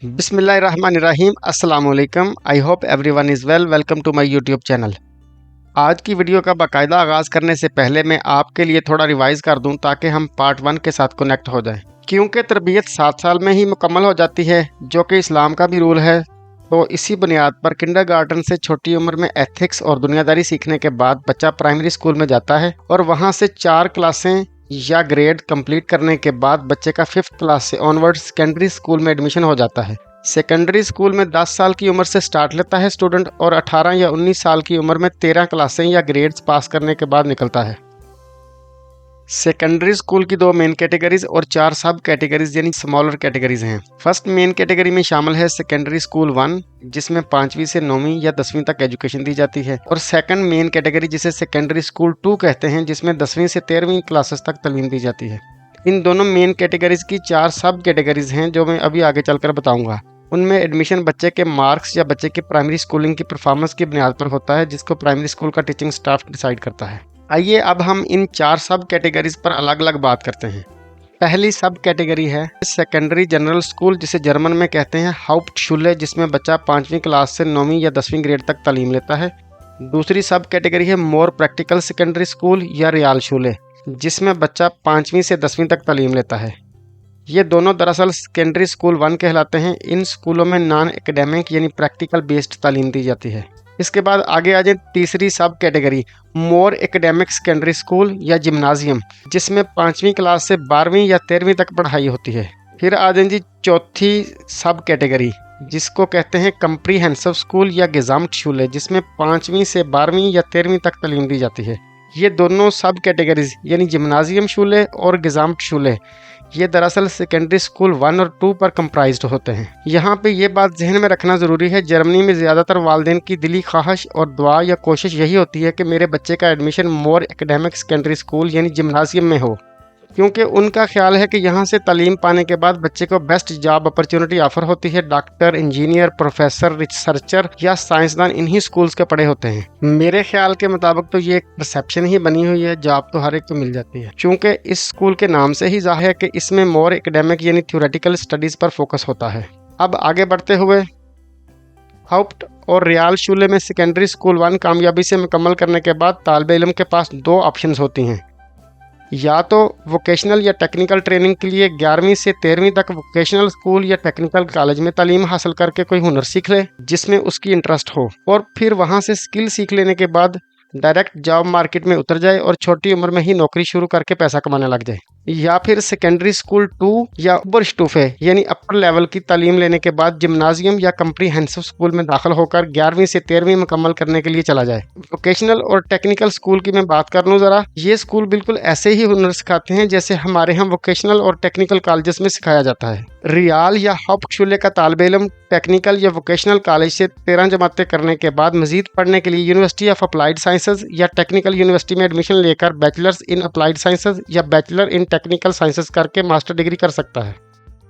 बिस्मिल्लाहिर्रहमानिर्रहीम अस्सलाम वालेकुम। I hope everyone is welcome to my YouTube channel. आज की वीडियो का बाकायदा आगाज़ करने से पहले मैं आपके लिए थोड़ा रिवाइज़ कर दूं ताकि हम पार्ट 1 के साथ कनेक्ट हो जाएं। क्योंकि तरबियत 7 साल में ही मुकम्मल हो जाती है, जो कि इस्लाम का भी रूल है, तो इसी बुनियाद पर किंडरगार्टन से छोटी उम्र में एथिक्स और दुनियादारी सीखने के बाद बच्चा प्राइमरी स्कूल में जाता है और वहाँ से 4 क्लासें या ग्रेड कंप्लीट करने के बाद बच्चे का 5th क्लास से ऑनवर्ड सेकेंडरी स्कूल में एडमिशन हो जाता है। सेकेंडरी स्कूल में 10 साल की उम्र से स्टार्ट लेता है स्टूडेंट और 18 या 19 साल की उम्र में 13 क्लासें या ग्रेड्स पास करने के बाद निकलता है। सेकेंडरी स्कूल की 2 मेन कैटेगरीज और 4 सब कैटेगरीज यानी स्मॉलर कैटेगरीज हैं। फर्स्ट मेन कैटेगरी में शामिल है सेकेंडरी स्कूल 1, जिसमें 5वीं से 9वीं या 10वीं तक एजुकेशन दी जाती है, और सेकंड मेन कैटेगरी जिसे सेकेंडरी स्कूल 2 कहते हैं, जिसमें 10वीं से 13वीं क्लासेस तक तालीम दी जाती है। इन दोनों मेन कैटेगरीज की 4 सब कैटेगरीज हैं जो मैं अभी आगे चलकर बताऊंगा। उनमें एडमिशन बच्चे के मार्क्स या बच्चे की प्राइमरी स्कूलिंग की परफॉर्मेंस की बुनियाद पर होता है, जिसको प्राइमरी स्कूल का टीचिंग स्टाफ डिसाइड करता है। आइए अब हम इन 4 सब कैटेगरीज पर अलग अलग बात करते हैं। पहली सब कैटेगरी है सेकेंडरी जनरल स्कूल, जिसे जर्मन में कहते हैं हाउप्टशुले, जिसमें बच्चा 5वीं क्लास से 9वीं या 10वीं ग्रेड तक तालीम लेता है। दूसरी सब कैटेगरी है मोर प्रैक्टिकल सेकेंडरी स्कूल या रियालशुले, जिसमें बच्चा 5वीं से 10वीं तक तालीम लेता है। ये दोनों दरअसल सेकेंडरी स्कूल 1 कहलाते हैं। इन स्कूलों में नॉन एकेडमिक यानी प्रैक्टिकल बेस्ड तालीम दी जाती है। इसके बाद आगे आ जाए तीसरी सब कैटेगरी मोर एकेडमिक सेकेंडरी स्कूल या जिम्नाजियम, जिसमें 5वीं क्लास से 12वीं या 13वीं तक पढ़ाई होती है। फिर आ जाए जी चौथी सब कैटेगरी, जिसको कहते हैं कम्प्रीहेंसिव स्कूल या गेज़ाम्टशुले, जिसमें 5वीं से 12वीं या 13वीं तक तालीम दी जाती है। ये दोनों सब कैटेगरीज यानी जिम्नाजियम शूले और गेज़ाम्टशुले ये दरअसल सेकेंडरी स्कूल 1 और 2 पर कंप्राइज्ड होते हैं। यहाँ पे ये बात जहन में रखना ज़रूरी है, जर्मनी में ज़्यादातर वालिदैन की दिली ख्वाहिश और दुआ या कोशिश यही होती है कि मेरे बच्चे का एडमिशन मोर एकेडमिक सेकेंडरी स्कूल यानी जिम्नाजियम में हो, क्योंकि उनका ख्याल है कि यहाँ से तालीम पाने के बाद बच्चे को बेस्ट जॉब अपॉर्चुनिटी ऑफर होती है। डॉक्टर, इंजीनियर, प्रोफेसर, रिसर्चर या साइंसदान इन्हीं स्कूल्स के पढ़े होते हैं। मेरे ख्याल के मुताबिक तो ये एक परसेप्शन ही बनी हुई है, जॉब तो हर एक को मिल जाती है, क्योंकि इस स्कूल के नाम से ही जाहिर है कि इसमें मोर एकेडमिक यानी थ्योरेटिकल स्टडीज पर फोकस होता है। अब आगे बढ़ते हुए हाउप्ट और रियालशुले में सेकेंडरी स्कूल 1 कामयाबी से मुकम्मल करने के बाद तालिब इल्म के पास 2 ऑप्शंस होती हैं। या तो वोकेशनल या टेक्निकल ट्रेनिंग के लिए 11वीं से 13वीं तक वोकेशनल स्कूल या टेक्निकल कॉलेज में तालीम हासिल करके कोई हुनर सीख ले जिसमें उसकी इंटरेस्ट हो, और फिर वहां से स्किल सीख लेने के बाद डायरेक्ट जॉब मार्केट में उतर जाए और छोटी उम्र में ही नौकरी शुरू करके पैसा कमाने लग जाए। या फिर सेकेंडरी स्कूल 2 या ओबरस्टूफे यानी अपर लेवल की तालीम लेने के बाद जिम्नाजियम या कम्प्रीहेंसिव स्कूल में दाखिल होकर 11वीं से 13वीं मुकम्मल करने के लिए चला जाए। वोकेशनल और टेक्निकल स्कूल की मैं बात कर लूँ ज़रा, ये स्कूल बिल्कुल ऐसे ही हुनर सिखाते हैं जैसे हमारे यहाँ वोकेशनल और टेक्निकल कॉलेजेस में सिखाया जाता है। रियाल या हाउप्टशुले का तालिब इल्म टेक्निकल या वोकेशनल कॉलेज से 13 जमातें करने के बाद मजीद पढ़ने के लिए यूनिवर्सिटी ऑफ अप्लाइड साइंसेज या टेक्निकल यूनिवर्सिटी में एडमिशन लेकर बैचलर्स इन अप्लाइड साइंसेज या बैचलर इन टेक्निकल साइंसेज करके मास्टर डिग्री कर सकता है।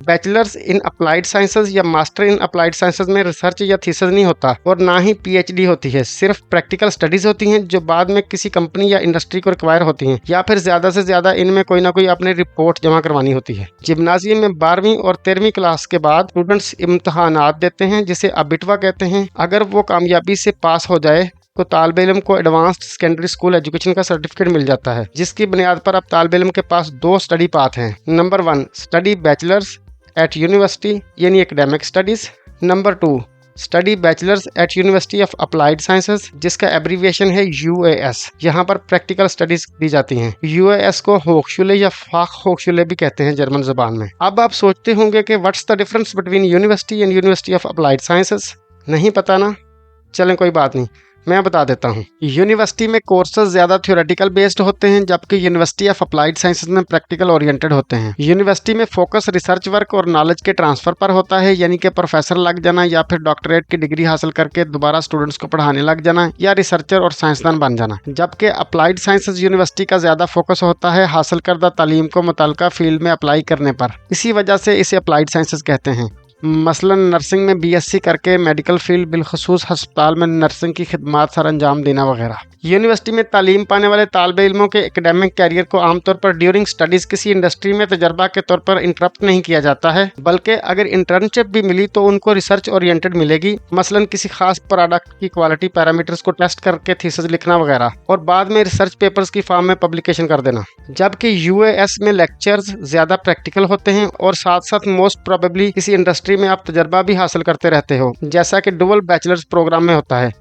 बैचलर्स इन अप्लाइड साइंसेज या मास्टर इन अप्लाइड साइंसेज में रिसर्च या थीसिस नहीं होता और ना ही पीएचडी होती है, सिर्फ प्रैक्टिकल स्टडीज होती हैं जो बाद में किसी कंपनी या इंडस्ट्री को रिक्वायर होती हैं, या फिर ज़्यादा से ज़्यादा इनमें कोई ना कोई अपनी रिपोर्ट जमा करवानी होती है। जिम्नाजियम में 12वीं और 13वीं क्लास के बाद स्टूडेंट्स इम्तहानात देते हैं जिसे अबिटवा कहते हैं। अगर वो कामयाबी से पास हो जाए तो तालिब इल्म को एडवांस्ड सेकेंडरी स्कूल एजुकेशन का सर्टिफिकेट मिल जाता है, जिसकी बुनियाद पर अब तालिब इल्म के पास 2 स्टडी पाथ हैं। Number 1 study bachelors at university यानी academic studies. Number 2 study bachelors at university of applied sciences, जिसका एब्रीविएशन है यूएएस। यहाँ पर प्रैक्टिकल स्टडीज दी जाती हैं। यूएएस को होक्शुले या फाख होक्शुले भी कहते हैं जर्मन ज़बान में। अब आप सोचते होंगे कि what's the difference between university and university of applied sciences. नहीं पता ना, चलें कोई बात नहीं, मैं बता देता हूँ। यूनिवर्सिटी में कोर्सेज ज़्यादा थ्योरेटिकल बेस्ड होते हैं, जबकि यूनिवर्सिटी ऑफ अप्लाइड साइंसेज में प्रैक्टिकल ओरिएंटेड होते हैं। यूनिवर्सिटी में फोकस रिसर्च वर्क और नॉलेज के ट्रांसफर पर होता है, यानी कि प्रोफेसर लग जाना या फिर डॉक्टरेट की डिग्री हासिल करके दोबारा स्टूडेंट्स को पढ़ाने लग जाना या रिसर्चर और साइंसदान बन जाना। जबकि अप्लाइड साइंसेज यूनिवर्सिटी का ज़्यादा फोकस होता है हासिल करदा तालीम को मुतल्लिका फील्ड में अप्लाई करने पर, इसी वजह से इसे अप्लाइड साइंसेज कहते हैं। मसलन नर्सिंग में बीएससी करके मेडिकल फील्ड बिलखसूस हस्पताल में नर्सिंग की खिदमात सर अंजाम देना वगैरह। यूनिवर्सिटी में तालीम पाने वाले तालिबे इल्मों के एकेडमिक कैरियर को आमतौर पर ड्यूरिंग स्टडीज किसी इंडस्ट्री में तजर्बा के तौर पर इंटरप्ट नहीं किया जाता है, बल्कि अगर इंटर्नशिप भी मिली तो उनको रिसर्च ओरिएंटेड मिलेगी, मसलन किसी खास प्रोडक्ट की क्वालिटी पैरामीटर्स को टेस्ट करके थीसिस लिखना वगैरह, और बाद में रिसर्च पेपर्स की फॉर्म में पब्लिकेशन कर देना। जबकि यूएएस में लेक्चर्स ज्यादा प्रैक्टिकल होते हैं और साथ साथ मोस्ट प्रोबेबली किसी इंडस्ट्री में आप तजर्बा भी हासिल करते रहते हो, जैसा कि डुअल बैचलर्स प्रोग्राम में होता है।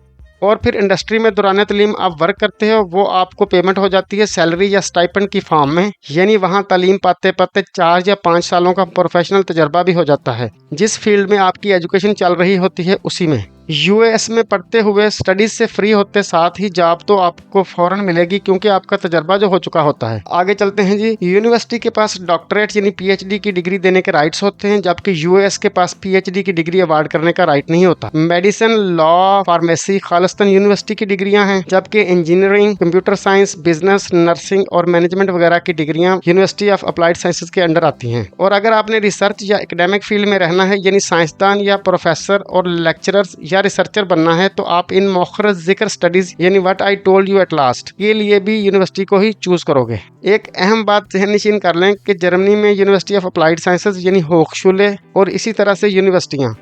और फिर इंडस्ट्री में दौरान तालीम आप वर्क करते हो, वो आपको पेमेंट हो जाती है सैलरी या स्टाइपेंड की फॉर्म में, यानी वहाँ तालीम पाते पाते 4 या 5 सालों का प्रोफेशनल तजर्बा भी हो जाता है जिस फील्ड में आपकी एजुकेशन चल रही होती है उसी में। यूएस में पढ़ते हुए स्टडीज से फ्री होते साथ ही जॉब तो आपको फौरन मिलेगी क्योंकि आपका तजर्बा जो हो चुका होता है। आगे चलते हैं जी। यूनिवर्सिटी के पास डॉक्टरेट यानी पीएचडी की डिग्री देने के राइट्स होते हैं, जबकि यूएस के पास पीएचडी की डिग्री अवार्ड करने का राइट नहीं होता। Medicine, law, pharmacy Khalistan university की डिग्रियां हैं, जबकि engineering, computer science, business, nursing और मैनेजमेंट वगैरह की डिग्रियां यूनिवर्सिटी ऑफ अप्लाइड साइंसेज के अंडर आती हैं। और अगर आपने रिसर्च या एकेडमिक फील्ड में रहना है यानी साइंसदान या प्रोफेसर और लेक्चरर्स या रिसर्चर बनना है तो आप इन मुखर्रर जिक्र स्टडीज यानी what I told you at last के लिए भी यूनिवर्सिटी को ही चूज करोगे। एक अहम बात ज़हन-नशीन कर लें कि जर्मनी में यूनिवर्सिटी ऑफ अप्लाइड साइंसेज यानी होखशुले और इसी तरह से यूनिवर्सिटियाँ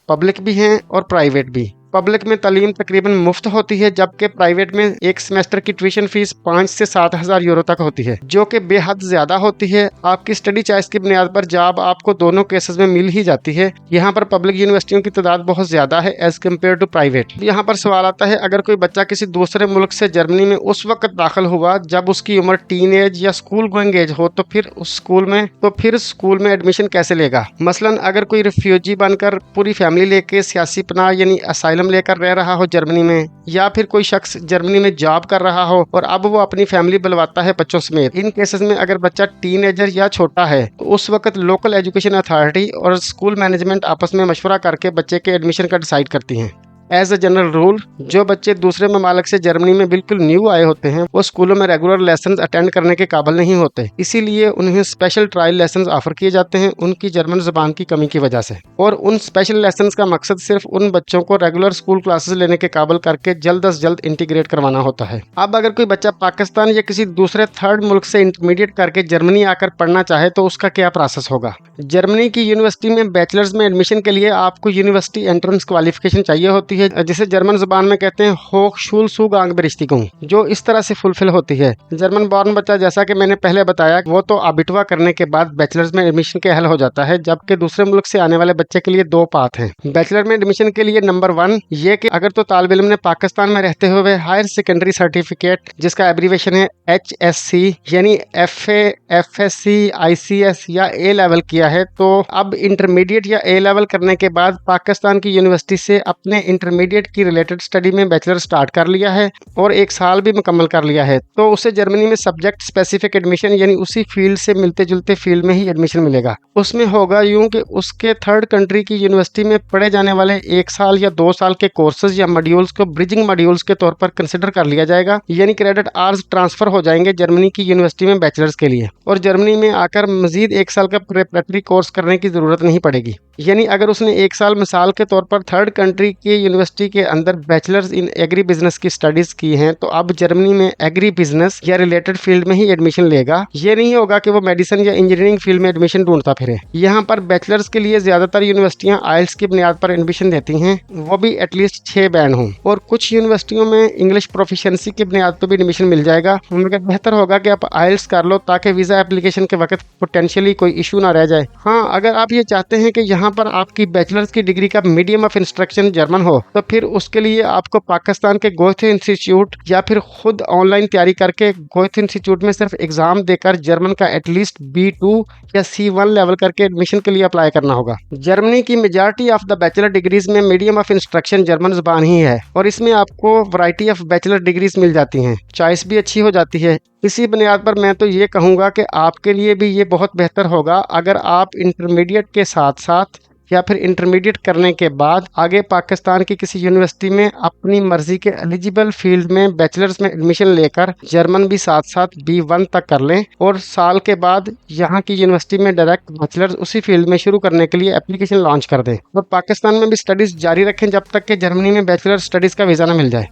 पब्लिक भी हैं और प्राइवेट भी। पब्लिक में तालीम तकरीबन मुफ्त होती है, जबकि प्राइवेट में एक सेमेस्टर की ट्यूशन फीस 5 से 7,000 यूरो तक होती है, जो कि बेहद ज्यादा होती है। आपकी स्टडी चॉइस की बुनियाद पर जॉब आपको दोनों केसेस में मिल ही जाती है। यहाँ पर पब्लिक यूनिवर्सिटियों की तादाद बहुत ज्यादा है एज कम्पेयर टू प्राइवेट। यहाँ पर सवाल आता है, अगर कोई बच्चा किसी दूसरे मुल्क से जर्मनी में उस वक्त दाखिल हुआ जब उसकी उम्र टीन एज या स्कूल गोइंग एज हो, तो फिर स्कूल में एडमिशन कैसे लेगा? मसलन अगर कोई रिफ्यूजी बनकर पूरी फैमिली लेके सियासी पनाह यानी असाइलम लेकर रह रहा हो जर्मनी में, या फिर कोई शख्स जर्मनी में जॉब कर रहा हो और अब वो अपनी फैमिली बुलवाता है बच्चों समेत। इन केसेस में अगर बच्चा टीनेजर या छोटा है तो उस वक्त लोकल एजुकेशन अथॉरिटी और स्कूल मैनेजमेंट आपस में मशवरा करके बच्चे के एडमिशन का डिसाइड करती हैं। एज अ जनरल रूल, जो बच्चे दूसरे ममालिक से जर्मनी में बिल्कुल न्यू आए होते हैं वो स्कूलों में रेगुलर लेसन्स अटेंड करने के काबिल नहीं होते, इसीलिए उन्हें स्पेशल ट्रायल लेसन्स ऑफर किए जाते हैं उनकी जर्मन ज़बान की कमी की वजह से। और उन स्पेशल लेसन्स का मकसद सिर्फ उन बच्चों को रेगुलर स्कूल क्लासेस लेने के काबिल करके जल्द अज जल्द इंटीग्रेट करवाना होता है। अब अगर कोई बच्चा पाकिस्तान या किसी दूसरे थर्ड मुल्क से इंटरमीडिएट करके जर्मनी आकर पढ़ना चाहे तो उसका क्या प्रोसेस होगा? जर्मनी की यूनिवर्सिटी में बैचलर्स में एडमिशन के लिए आपको यूनिवर्सिटी एंट्रेंस क्वालिफिकेशन चाहिए होती है, जिसे जर्मन ज़बान में कहते हैं होchschulzugang, जो इस तरह से फुलफिल होती है। जर्मन बॉर्न बच्चा, जैसा कि मैंने पहले बताया, वो तो अबिटवा करने के बाद बैचलर्स में एडमिशन के अहल हो जाता है, जबकि दूसरे मुल्क से आने वाले बच्चे के लिए 2 पाथ हैं। बैचलर में एडमिशन के लिए नंबर 1 ये कि अगर तो तालिब इल्म ने पाकिस्तान में रहते हुए हायर सेकेंडरी सर्टिफिकेट जिसका एब्रीवेशन है HSC यानी FA, FSC, ICS या A लेवल किया है, तो अब इंटरमीडिएट या A लेवल करने के बाद पाकिस्तान की यूनिवर्सिटी से अपने इंटरमीडिएट की रिलेटेड स्टडी में बैचलर स्टार्ट कर लिया है और 1 साल भी मुकम्मल कर लिया है, तो उसे जर्मनी में सब्जेक्ट स्पेसिफिक एडमिशन यानी उसी फील्ड से मिलते जुलते फील्ड में ही एडमिशन मिलेगा। उसमें होगा यूं कि उसके थर्ड कंट्री की यूनिवर्सिटी में पढ़े जाने वाले 1 साल या 2 साल के कोर्सेज या मॉड्यूल्स को ब्रिजिंग मॉड्यूल्स के तौर पर कंसिडर कर लिया जाएगा, यानी क्रेडिट आवर्स ट्रांसफर हो जाएंगे जर्मनी की यूनिवर्सिटी में बैचलर्स के लिए, और जर्मनी में आकर मजीद 1 साल का प्रेपरेटरी कोर्स करने की जरूरत नहीं पड़ेगी। यानी अगर उसने 1 साल मिसाल के तौर पर थर्ड कंट्री की यूनिवर्सिटी के अंदर बैचलर्स इन एग्री बिजनेस की स्टडीज की हैं, तो अब जर्मनी में एग्री बिजनेस या रिलेटेड फील्ड में ही एडमिशन लेगा। ये नहीं होगा कि वो मेडिसिन या इंजीनियरिंग फील्ड में एडमिशन ढूंढता फिरे। यहाँ पर बैचलर्स के लिए ज्यादातर यूनिवर्सिटियाँ आइल्स की बुनियाद पर एडमिशन देती हैं, वो भी एटलीस्ट 6 बैंड हों, और कुछ यूनिवर्सिटियों में इंग्लिश प्रोफिशिएंसी की बुनियाद पर भी एडमिशन मिल जाएगा। मगर बेहतर होगा कि आप आइल्स कर लो ताकि वीजा एप्लीकेशन के वक्त पोटेंशियली कोई इशू ना रह जाए। हाँ, अगर आप ये चाहते हैं कि यहाँ पर आपकी बैचलर्स की डिग्री का मीडियम ऑफ इंस्ट्रक्शन जर्मन हो, तो फिर उसके लिए आपको पाकिस्तान के गोएथे इंस्टीट्यूट या फिर खुद ऑनलाइन तैयारी करके गोएथे इंस्टीट्यूट में सिर्फ एग्जाम देकर जर्मन का एटलीस्ट B2 या C1 लेवल करके एडमिशन के लिए अप्लाई करना होगा। जर्मनी की majority of the bachelor degrees में मीडियम ऑफ इंस्ट्रक्शन जर्मन ज़बान ही है, और इसमें आपको वैरायटी ऑफ बैचलर डिग्रीज मिल जाती हैं, चॉइस भी अच्छी हो जाती है। इसी बुनियाद पर मैं तो ये कहूँगा कि आपके लिए भी ये बहुत बेहतर होगा अगर आप इंटरमीडिएट के साथ साथ या फिर इंटरमीडिएट करने के बाद आगे पाकिस्तान की किसी यूनिवर्सिटी में अपनी मर्जी के एलिजिबल फील्ड में बैचलर्स में एडमिशन लेकर जर्मन भी साथ साथ B1 तक कर लें, और साल के बाद यहाँ की यूनिवर्सिटी में डायरेक्ट बैचलर्स उसी फील्ड में शुरू करने के लिए एप्लीकेशन लॉन्च कर दें, और पाकिस्तान में भी स्टडीज़ जारी रखें जब तक कि जर्मनी में बैचलर स्टडीज़ का वीज़ा ना मिल जाए।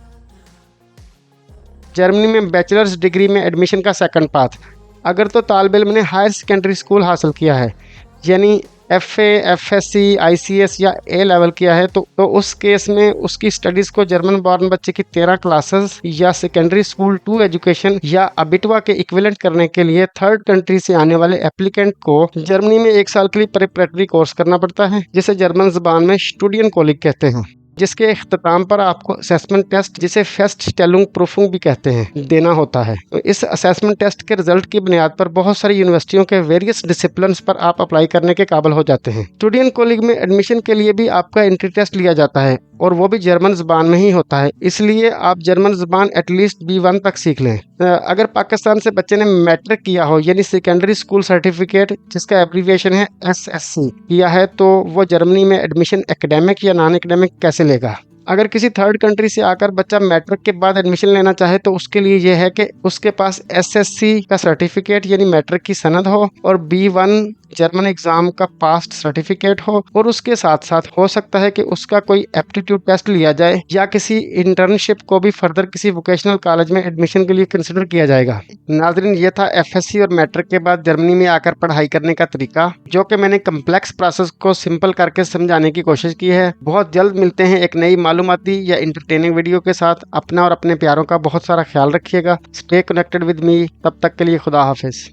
जर्मनी में बैचलर्स डिग्री में एडमिशन का सेकंड पाथ। अगर तो तालिब इल्म ने हायर सेकेंडरी स्कूल हासिल किया है, यानी FA, FSC, ICS या A लेवल किया है, तो उस केस में उसकी स्टडीज़ को जर्मन बॉर्न बच्चे की 13 क्लासेस या सेकेंडरी स्कूल 2 एजुकेशन या अबिटवा के इक्विवेलेंट करने के लिए थर्ड कंट्री से आने वाले एप्लीकेंट को जर्मनी में 1 साल के लिए प्रिपरेटरी कोर्स करना पड़ता है, जिसे जर्मन ज़बान में स्टूडियन कॉलेज कहते हैं, जिसके इख्तिताम पर आपको असेसमेंट टेस्ट, जिसे फेस्टस्टेलुंग प्रूफुंग भी कहते हैं, देना होता है। तो इस असेसमेंट टेस्ट के रिजल्ट की बुनियाद पर बहुत सारी यूनिवर्सिटियों के वेरियस डिसिप्लिन्स पर आप अप्लाई करने के काबिल हो जाते हैं। स्टूडेंट कॉलेज में एडमिशन के लिए भी आपका एंट्री टेस्ट लिया जाता है और वो भी जर्मन ज़बान में ही होता है, इसलिए आप जर्मन ज़बान एटलीस्ट B1 तक सीख लें। अगर पाकिस्तान से बच्चे ने मैट्रिक किया हो, यानी सेकेंडरी स्कूल सर्टिफिकेट, जिसका एब्रीविएशन है SSC किया है, तो वो जर्मनी में एडमिशन एकेडमिक या नॉन एकेडमिक कैसे लेगा। अगर किसी थर्ड कंट्री से आकर बच्चा मैट्रिक के बाद एडमिशन लेना चाहे तो उसके लिए यह है कि उसके पास SSC का सर्टिफिकेट यानी मैट्रिक की सनद हो और B1 जर्मन एग्ज़ाम का पास्ट सर्टिफिकेट हो, और उसके साथ साथ हो सकता है कि उसका कोई एप्टीट्यूड टेस्ट लिया जाए या किसी इंटर्नशिप को भी फर्दर किसी वोकेशनल कॉलेज में एडमिशन के लिए कंसिडर किया जाएगा। नाज़रीन, ये था FSC और मैट्रिक के बाद जर्मनी में आकर पढ़ाई करने का तरीका, जो कि मैंने कम्प्लेक्स प्रोसेस को सिंपल करके समझाने की कोशिश की है। बहुत जल्द मिलते हैं एक नई मालूमाती या इंटरटेनिंग वीडियो के साथ। अपना और अपने प्यारों का बहुत सारा ख्याल रखिएगा। Stay connected with me. तब तक के लिए खुदा हाफिज़।